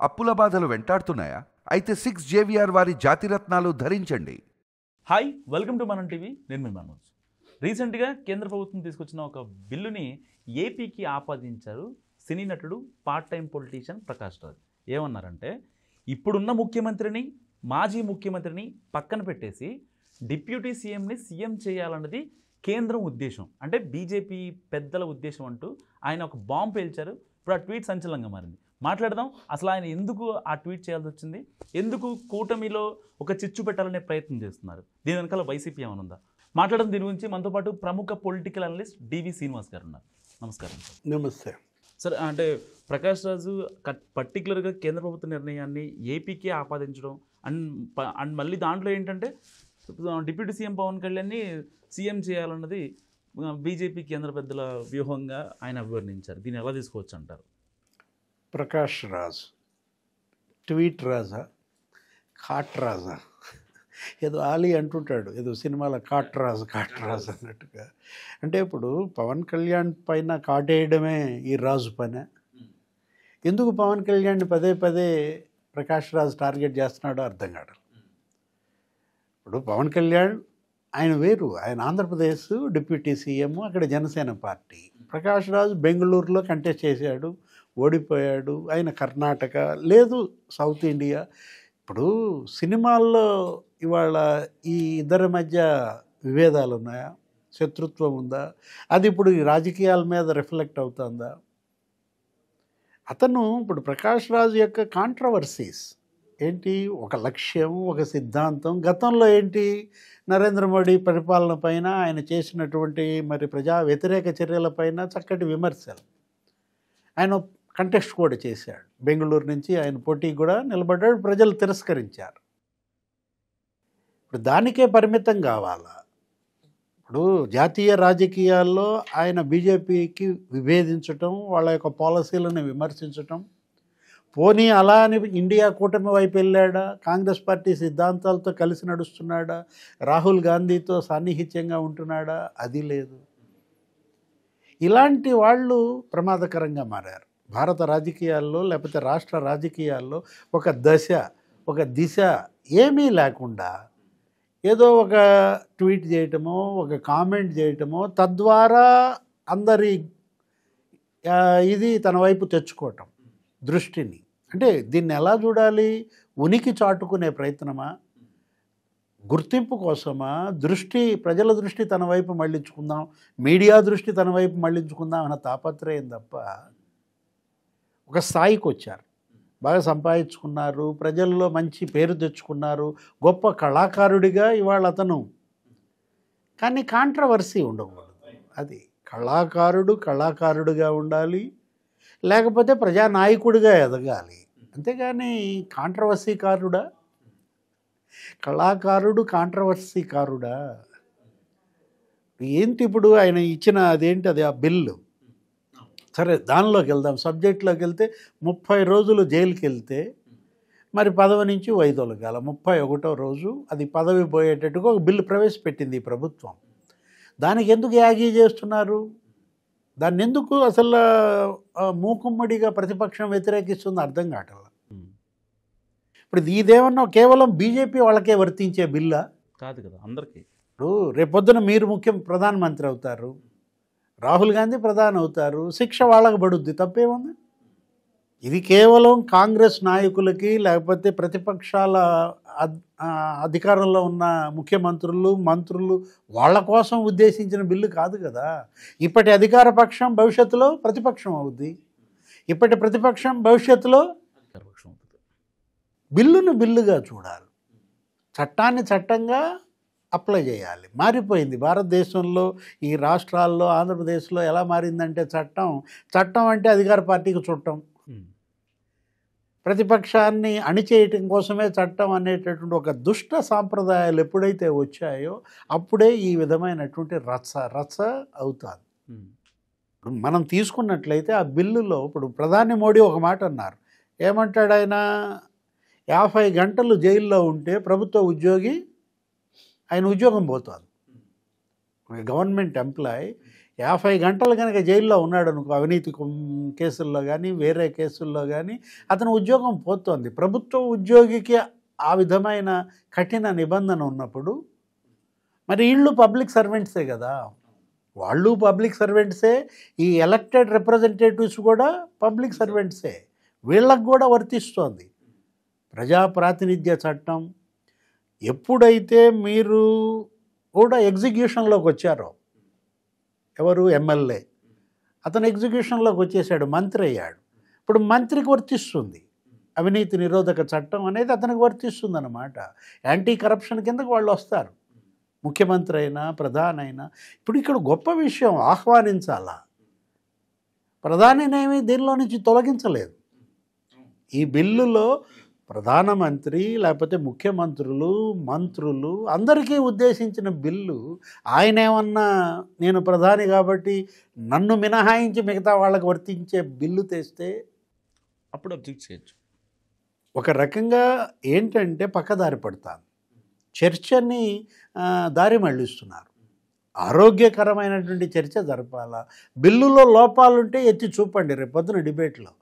అప్పుల బాధలు వెంటాడుతున్నాయా? అయితే 6 జేవిఆర్ వారి జాతిరత్నాలు ధరించండి. హాయ్, వెల్కమ్ టు మనం టీవీ. నేను మీ మనోజ్. రీసెంట్గా కేంద్ర ప్రభుత్వం తీసుకొచ్చిన ఒక బిల్లుని ఏపీకి ఆపాదించారు సినీ నటుడు, part time politician Prakash Raj. ఏమన్నారంటే, ఇప్పుడున్న ముఖ్యమంత్రిని, మాజీ ముఖ్యమంత్రిని పక్కన పెట్టేసి డిప్యూటీ సీఎంని సీఎం చేయాలన్నది కేంద్రం ఉద్దేశం, అంటే బీజేపీ పెద్దల ఉద్దేశం అంటూ ఆయన ఒక బాంబు పేల్చారు. ఇప్పుడు ఆ ట్వీట్ సంచలనంగా మారింది. మాట్లాడదాం, అసలు ఆయన ఎందుకు ఆ ట్వీట్ చేయాల్సి వచ్చింది, ఎందుకు కూటమిలో ఒక చిచ్చు పెట్టాలనే ప్రయత్నం చేస్తున్నారు, దీని వెనకాల వైసీపీ ఏమైనా ఉందా? మాట్లాడడం దీని గురించి మనతో పాటు ప్రముఖ పొలిటికల్ అనలిస్ట్ డివి శ్రీనివాస్ గారు ఉన్నారు. నమస్కారం సార్. నమస్తే సార్, అంటే ప్రకాష్ రాజు పర్టికులర్గా కేంద్ర ప్రభుత్వ నిర్ణయాన్ని ఏపీకి ఆపాదించడం అండ్ మళ్ళీ దాంట్లో ఏంటంటే డిప్యూటీ సీఎం పవన్ కళ్యాణ్ని సీఎం చేయాలన్నది బీజేపీ కేంద్ర పెద్దల వ్యూహంగా ఆయన వివరించారు. దీన్ని ఎలా తీసుకోవచ్చు అంటారు? ప్రకాష్ రాజ్ ట్వీట్ రాజా, కాట్ రాజా, ఏదో ఆలీ అంటుంటాడు, ఏదో సినిమాలో కాట్ రాజు అన్నట్టుగా. అంటే ఇప్పుడు పవన్ కళ్యాణ్ పైన కాటేయడమే ఈ రాజు పని. ఎందుకు పవన్ కళ్యాణ్ని పదే పదే ప్రకాష్ రాజ్ టార్గెట్ చేస్తున్నాడో అర్థం కాదు. ఇప్పుడు పవన్ కళ్యాణ్ ఆయన వేరు, ఆయన ఆంధ్రప్రదేశ్ డిప్యూటీ సీఎం, అక్కడ జనసేన పార్టీ. ప్రకాష్ రాజ్ బెంగళూరులో కంటెస్ట్ చేశాడు, ఓడిపోయాడు. ఆయన కర్ణాటక, లేదు సౌత్ ఇండియా. ఇప్పుడు సినిమాల్లో ఇవాళ ఈ ఇద్దరి మధ్య విభేదాలు ఉన్నాయా, శత్రుత్వం ఉందా? అది ఇప్పుడు ఈ రాజకీయాల మీద రిఫ్లెక్ట్ అవుతుందా? అతను ఇప్పుడు ప్రకాష్ రాజ్ యొక్క కాంట్రవర్సీస్ ఏంటి, ఒక లక్ష్యం, ఒక సిద్ధాంతం. గతంలో ఏంటి, నరేంద్ర మోడీ పరిపాలన పైన ఆయన చేసినటువంటి మరి ప్రజా వ్యతిరేక చర్యలపైన చక్కటి విమర్శలు. ఆయన కంటెస్ట్ కూడా చేశాడు, బెంగళూరు నుంచి ఆయన పోటీ కూడా నిలబడ్డాడు, ప్రజలు తిరస్కరించారు. ఇప్పుడు దానికే పరిమితం కావాలా? ఇప్పుడు జాతీయ రాజకీయాల్లో ఆయన బీజేపీకి విభేదించటం, వాళ్ళ యొక్క పాలసీలను విమర్శించటం, పోనీ అలా అని ఇండియా కూటమి వైపు వెళ్ళాడా, కాంగ్రెస్ పార్టీ సిద్ధాంతాలతో కలిసి నడుస్తున్నాడా, రాహుల్ గాంధీతో సాన్నిహిత్యంగా ఉంటున్నాడా? అది లేదు. ఇలాంటి వాళ్ళు ప్రమాదకరంగా మారారు భారత రాజకీయాల్లో, లేకపోతే రాష్ట్ర రాజకీయాల్లో. ఒక దశ, ఒక దిశ ఏమీ లేకుండా ఏదో ఒక ట్వీట్ చేయటమో, ఒక కామెంట్ చేయటమో, తద్వారా అందరి ఇది తన వైపు తెచ్చుకోవటం దృష్టిని. అంటే దీన్ని ఎలా చూడాలి? ఉనికి చాటుకునే ప్రయత్నమా, గుర్తింపు కోసమా, దృష్టి, ప్రజల దృష్టి తన వైపు మళ్ళించుకుందాం, మీడియా దృష్టి తన వైపు మళ్ళించుకుందాం అన్న తాపత్రయం తప్ప. ఒక స్థాయికి వచ్చారు, బాగా సంపాదించుకున్నారు, ప్రజల్లో మంచి పేరు తెచ్చుకున్నారు, గొప్ప కళాకారుడిగా ఇవాళ అతను. కానీ కాంట్రవర్సీ ఉండకూడదు. అది కళాకారుడుగా ఉండాలి, లేకపోతే ప్రజానాయకుడిగా ఎదగాలి. అంతేగాని కాంట్రవర్సీకారుడా, కాంట్రవర్సీకారుడా ఏంటి? ఇప్పుడు ఆయన ఇచ్చిన అదేంటి, అది ఆ బిల్లు. సరే, దానిలోకి వెళ్దాం, సబ్జెక్టులోకి వెళ్తే 30 రోజులు జైలుకి వెళ్తే మరి పదవి నుంచి వైదొలగాల. 31వ రోజు అది పదవి పోయేటట్టుగా ఒక బిల్లు ప్రవేశపెట్టింది ఈ ప్రభుత్వం. దానికి ఎందుకు యాగీ చేస్తున్నారు? దాన్ని ఎందుకు అసలు మూకుమ్మడిగా ప్రతిపక్షం వ్యతిరేకిస్తుంది అర్థం కావట్లేదు. ఇప్పుడు ఇదేమన్నా కేవలం బీజేపీ వాళ్ళకే వర్తించే బిల్లా? కాదు కదా, అందరికీ. ఇప్పుడు రేపొద్దున మీరు ప్రధానమంత్రి అవుతారు, రాహుల్ గాంధీ ప్రధాని అవుతారు, శిక్ష వాళ్ళకు పడుద్ది, తప్పేముంది? ఇది కేవలం కాంగ్రెస్ నాయకులకి, లేకపోతే ప్రతిపక్షాల అధికారంలో ఉన్న ముఖ్యమంత్రులు, మంత్రులు వాళ్ళ కోసం ఉద్దేశించిన బిల్లు కాదు కదా. ఇప్పటి అధికార పక్షం భవిష్యత్తులో ప్రతిపక్షం అవుద్ది, ఇప్పటి ప్రతిపక్షం భవిష్యత్తులో బిల్లును బిల్లుగా చూడాలి, చట్టాన్ని చట్టంగా అప్లై చేయాలి. మారిపోయింది భారతదేశంలో, ఈ రాష్ట్రాల్లో, ఆంధ్రప్రదేశ్లో ఎలా మారిందంటే చట్టం అంటే అధికార పార్టీకి చుట్టం, ప్రతిపక్షాన్ని అణిచేయటం కోసమే చట్టం అనేటటువంటి ఒక దుష్ట సాంప్రదాయాలు ఎప్పుడైతే వచ్చాయో అప్పుడే ఈ విధమైనటువంటి రచ్చ అవుతుంది. ఇప్పుడు మనం తీసుకున్నట్లయితే ఆ బిల్లులో ఇప్పుడు ప్రధాని మోడీ ఒక మాట అన్నారు. ఏమంటాడు ఆయన? 50 గంటలు జైల్లో ఉంటే ప్రభుత్వ ఉద్యోగి ఆయన ఉద్యోగం పోతుంది. గవర్నమెంట్ ఎంప్లాయ్ 50 గంటలు కనుక జైల్లో ఉన్నాడు అనుకో, అవినీతి కేసుల్లో కానీ వేరే కేసుల్లో కానీ, అతని ఉద్యోగం పోతోంది. ప్రభుత్వ ఉద్యోగికి ఆ విధమైన కఠిన నిబంధన ఉన్నప్పుడు మరి వీళ్ళు పబ్లిక్ సర్వెంట్సే కదా, వాళ్ళు పబ్లిక్ సర్వెంట్సే, ఈ ఎలక్టెడ్ రిప్రజెంటేటివ్స్ కూడా పబ్లిక్ సర్వెంట్సే, వీళ్ళకు కూడా వర్తిస్తోంది ప్రజా ప్రాతినిధ్య చట్టం. ఎప్పుడైతే మీరు కూడా ఎగ్జిక్యూషన్లోకి వచ్చారో, ఎవరు ఎమ్మెల్యే, అతను ఎగ్జిక్యూషన్లోకి వచ్చేసాడు, మంత్రి అయ్యాడు. ఇప్పుడు మంత్రికి వర్తిస్తుంది అవినీతి నిరోధక చట్టం అనేది, అతనికి వర్తిస్తుంది అన్నమాట. యాంటీ కరప్షన్ కిందకు వాళ్ళు వస్తారు, ముఖ్యమంత్రి అయినా ప్రధాని అయినా. ఇప్పుడు ఇక్కడ గొప్ప విషయం, ఆహ్వానించాలా, ప్రధానినేమి దీనిలో నుంచి తొలగించలేదు. ఈ బిల్లులో ప్రధానమంత్రి లేకపోతే ముఖ్యమంత్రులు, మంత్రులు అందరికీ ఉద్దేశించిన బిల్లు. ఆయన ఏమన్నా నేను ప్రధాని కాబట్టి నన్ను మినహాయించి మిగతా వాళ్ళకి వర్తించే బిల్లు తెస్తే అప్పుడు అబ్జెక్ట్ చేయొచ్చు. ఒక రకంగా ఏంటంటే పక్కదారి పడతాను, చర్చని దారి మళ్ళిస్తున్నారు. ఆరోగ్యకరమైనటువంటి చర్చ జరపాలా, బిల్లులో లోపాలుంటే ఎత్తి చూపండి రేపొద్దున డిబేట్లో.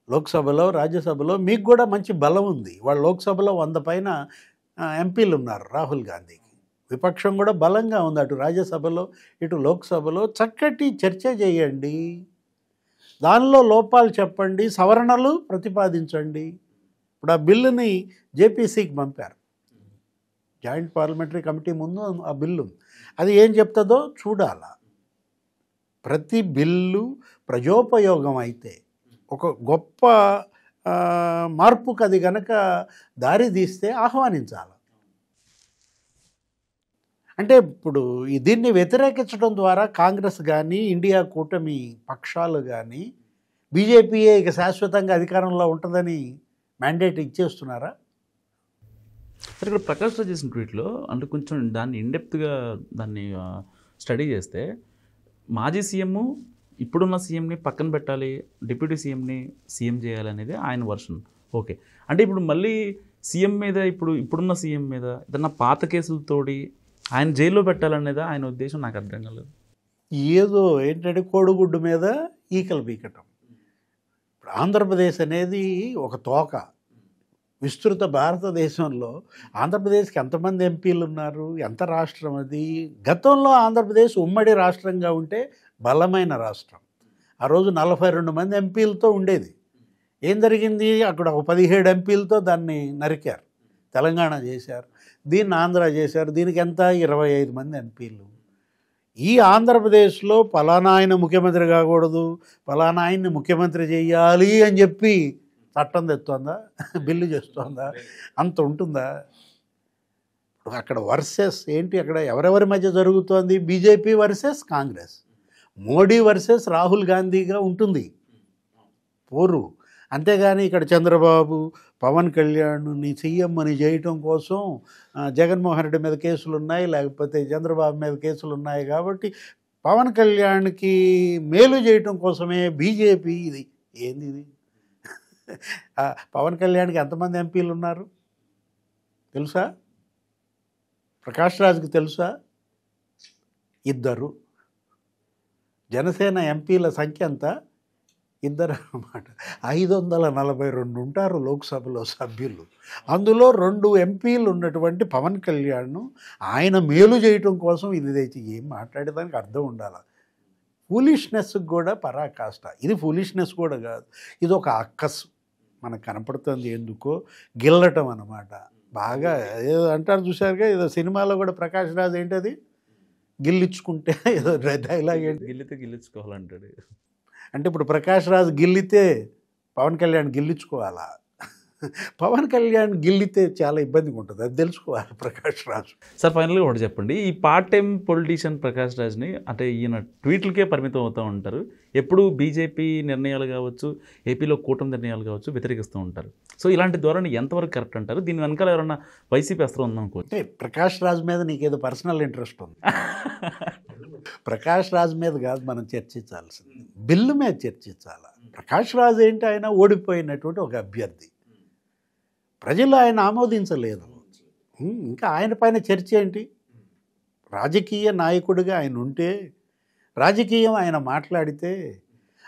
లోక్సభలో రాజ్యసభలో మీకు కూడా మంచి బలం ఉంది. వాళ్ళు లోక్సభలో 100 పైన ఎంపీలు ఉన్నారు రాహుల్ గాంధీకి, విపక్షం కూడా బలంగా ఉంది అటు రాజ్యసభలో ఇటు లోక్సభలో. చక్కటి చర్చ చేయండి, దానిలో లోపాలు చెప్పండి, సవరణలు ప్రతిపాదించండి. ఇప్పుడు ఆ బిల్లుని జేపీసీకి పంపారు, జాయింట్ పార్లమెంటరీ కమిటీ ముందు ఆ బిల్లు, అది ఏం చెప్తుందో చూడాలా. ప్రతి బిల్లు ప్రజోపయోగం అయితే, ఒక గొప్ప మార్పుకు అది కనుక దారి తీస్తే ఆహ్వానించాలి. అంటే ఇప్పుడు దీన్ని వ్యతిరేకించడం ద్వారా కాంగ్రెస్ కానీ ఇండియా కూటమి పక్షాలు కానీ బీజేపీయే ఇక శాశ్వతంగా అధికారంలో ఉంటుందని మ్యాండేట్ ఇచ్చేస్తున్నారా? సరే, ఇక్కడ ప్రకాష్ రాజ్ చేసిన ట్వీట్లో అంటే కొంచెం దాన్ని ఇన్డెప్త్గా దాన్ని స్టడీ చేస్తే, మాజీ సీఎం ఇప్పుడున్న సీఎంని పక్కన పెట్టాలి, డిప్యూటీ సీఎంని సీఎం చేయాలనేది ఆయన వర్షన్. ఓకే, అంటే ఇప్పుడు మళ్ళీ సీఎం మీద ఇప్పుడున్న సీఎం మీద ఏదన్నా పాత కేసులతోటి ఆయన జైల్లో పెట్టాలనేదా ఆయన ఉద్దేశం? నాకు అర్థం కాలేదు. ఏదో ఏంటంటే కోడిగుడ్డు మీద ఈకలు పీకటం. ఇప్పుడు ఆంధ్రప్రదేశ్ అనేది ఒక తోక, విస్తృత భారతదేశంలో ఆంధ్రప్రదేశ్కి ఎంతమంది ఎంపీలు ఉన్నారు, ఎంత రాష్ట్రం అది? గతంలో ఆంధ్రప్రదేశ్ ఉమ్మడి రాష్ట్రంగా ఉంటే బలమైన రాష్ట్రం. ఆ రోజు 42 మంది ఎంపీలతో ఉండేది. ఏం జరిగింది, అక్కడ ఒక 17 ఎంపీలతో దాన్ని నరికారు, తెలంగాణ చేశారు, దీన్ని ఆంధ్ర చేశారు. దీనికి ఎంత, 25 మంది ఎంపీలు. ఈ ఆంధ్రప్రదేశ్లో పలానా ఆయన ముఖ్యమంత్రి కాకూడదు, పలానా ఆయన్ని ముఖ్యమంత్రి చేయాలి అని చెప్పి చట్టం తెస్తోందా, బిల్లు చేస్తోందా? అంత ఉంటుందా? అక్కడ వర్సెస్ ఏంటి, అక్కడ ఎవరెవరి మధ్య జరుగుతోంది? BJP versus Congress, Modi versus Rahul గాంధీగా ఉంటుంది పోరు. అంతేగాని ఇక్కడ చంద్రబాబు పవన్ కళ్యాణ్ని సీఎం అని చేయటం కోసం జగన్మోహన్ రెడ్డి మీద కేసులు ఉన్నాయి, లేకపోతే చంద్రబాబు మీద కేసులు ఉన్నాయి కాబట్టి పవన్ కళ్యాణ్కి మేలు చేయటం కోసమే బీజేపీ ఇది. ఏంది ఇది? పవన్ కళ్యాణ్కి ఎంతమంది ఎంపీలు ఉన్నారు తెలుసా? ప్రకాష్ రాజ్కి తెలుసా? 2. జనసేన ఎంపీల సంఖ్య ఎంత? 2 అన్నమాట. 542 ఉంటారు లోక్సభలో సభ్యులు. అందులో 2 ఎంపీలు ఉన్నటువంటి పవన్ కళ్యాణ్ ఆయన మేలు చేయటం కోసం ఇది తెచ్చి ఏం మాట్లాడేదానికి అర్థం ఉండాలి. ఫూలిష్నెస్కి కూడా పరాకాష్ట. ఇది ఫూలిష్నెస్ కూడా కాదు, ఇది ఒక అక్కస్ మనకు కనపడుతుంది. ఎందుకో గిల్లటం అన్నమాట. బాగా ఏదో అంటారు చూసారుగా, ఏదో సినిమాలో కూడా ప్రకాష్ రాజ్ ఏంటది గిల్లించుకుంటే ఏదో డైలాగ్ ఏంటి, గిల్లితే గిల్లించుకోవాలంటాడు. అంటే ఇప్పుడు ప్రకాష్ రాజ్ గిల్లితే పవన్ కళ్యాణ్ గిల్లించుకోవాలా? పవన్ కళ్యాణ్ గిల్లితే చాలా ఇబ్బందిగా ఉంటుంది, అది తెలుసుకోవాలి ప్రకాష్ రాజ్. సార్, ఫైనల్గా ఒకటి చెప్పండి, ఈ పార్ట్ టైం పొలిటీషియన్ ప్రకాష్ రాజ్ని అంటే ఈయన ట్వీట్లకే పరిమితం అవుతూ ఉంటారు, ఎప్పుడు బీజేపీ నిర్ణయాలు కావచ్చు, ఏపీలో కూటమి నిర్ణయాలు కావచ్చు వ్యతిరేకిస్తూ ఉంటారు. సో ఇలాంటి ధోరణి ఎంతవరకు కరెక్ట్ అంటారు? దీని వెనకాల ఎవరన్నా వైసీపీ అస్త్రం ఉందనుకోవచ్చు. అంటే ప్రకాష్ రాజ్ మీద నీకేదో పర్సనల్ ఇంట్రెస్ట్ ఉంది. ప్రకాష్ రాజ్ మీద కాదు మనం చర్చించాల్సింది, బిల్లు మీద చర్చించాలి. ప్రకాష్ రాజ్ ఏంటి, ఆయన ఓడిపోయినటువంటి ఒక అభ్యర్థి, ప్రజలు ఆయన ఆమోదించలేదు. ఇంకా ఆయన పైన చర్చ ఏంటి? రాజకీయ నాయకుడిగా ఆయన ఉంటే, రాజకీయం ఆయన మాట్లాడితే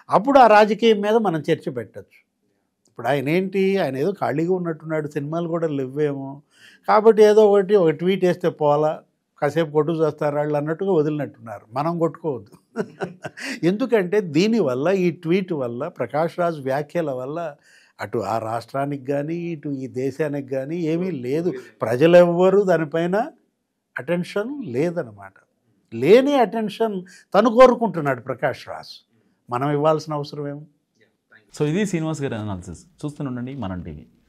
అప్పుడు ఆ రాజకీయం మీద మనం చర్చ పెట్టచ్చు. ఇప్పుడు ఆయన ఏదో ఖాళీగా ఉన్నట్టున్నాడు, సినిమాలు కూడా లేవేమో, కాబట్టి ఏదో ఒక ట్వీట్ వేస్తే పోలా, కాసేపు కొట్టు చేస్తారు వాళ్ళు అన్నట్టుగా వదిలినట్టున్నారు. మనం కొట్టుకోవద్దు. ఎందుకంటే దీనివల్ల, ఈ ట్వీట్ వల్ల, ప్రకాష్ రాజ్ వ్యాఖ్యల వల్ల అటు ఆ రాష్ట్రానికి కానీ ఇటు ఈ దేశానికి కానీ ఏమీ లేదు. ప్రజలెవ్వరూ దానిపైన అటెన్షన్ లేదనమాట. లేని అటెన్షన్ తను కోరుకుంటున్నాడు ప్రకాష్ రాజ్. మనం ఇవ్వాల్సిన అవసరం ఏమి? సో ఇది శ్రీనివాస్ గారి అనాలిసిస్. చూస్తూనే ఉండండి మనం టీవీ.